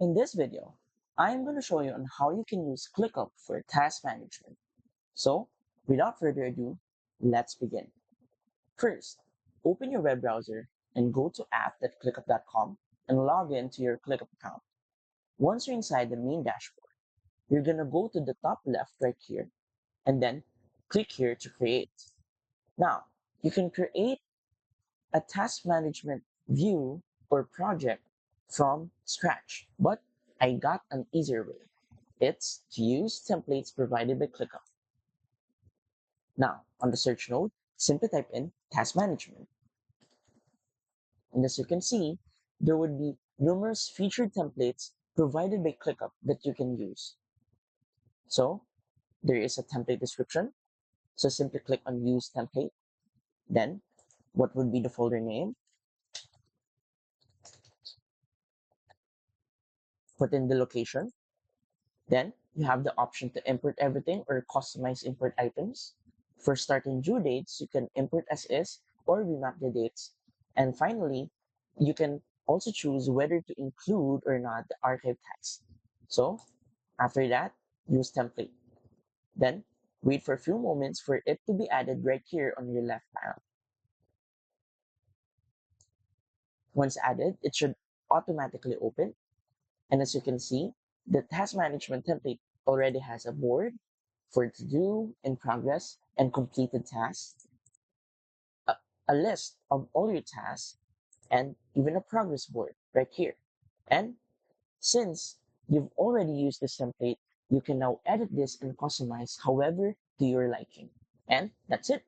In this video, I am going to show you on how you can use ClickUp for task management. So, without further ado, let's begin. First, open your web browser and go to app.clickup.com and log in to your ClickUp account. Once you're inside the main dashboard, you're going to go to the top left right here and then click here to create. Now, you can create a task management view or project from scratch, but I got an easier way. It's to use templates provided by ClickUp. Now, on the search node, simply type in task management. And as you can see, there would be numerous featured templates provided by ClickUp that you can use. So there is a template description. So simply click on use template. Then what would be the folder name? Put in the location. Then you have the option to import everything or customize import items. For start and due dates, you can import as is or remap the dates. And finally, you can also choose whether to include or not the archive text. So after that, use template. Then wait for a few moments for it to be added right here on your left panel. Once added, it should automatically open. And as you can see, the task management template already has a board for to do, in progress, and completed tasks, a, a list of all your tasks, and even a progress board right here. And since you've already used this template, you can now edit this and customize however to your liking. And that's it.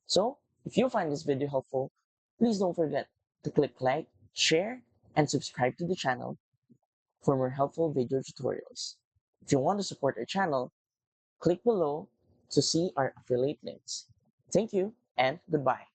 So if you find this video helpful, please don't forget to click like, share, and subscribe to the channel for more helpful video tutorials. If you want to support our channel, click below to see our affiliate links. Thank you and goodbye.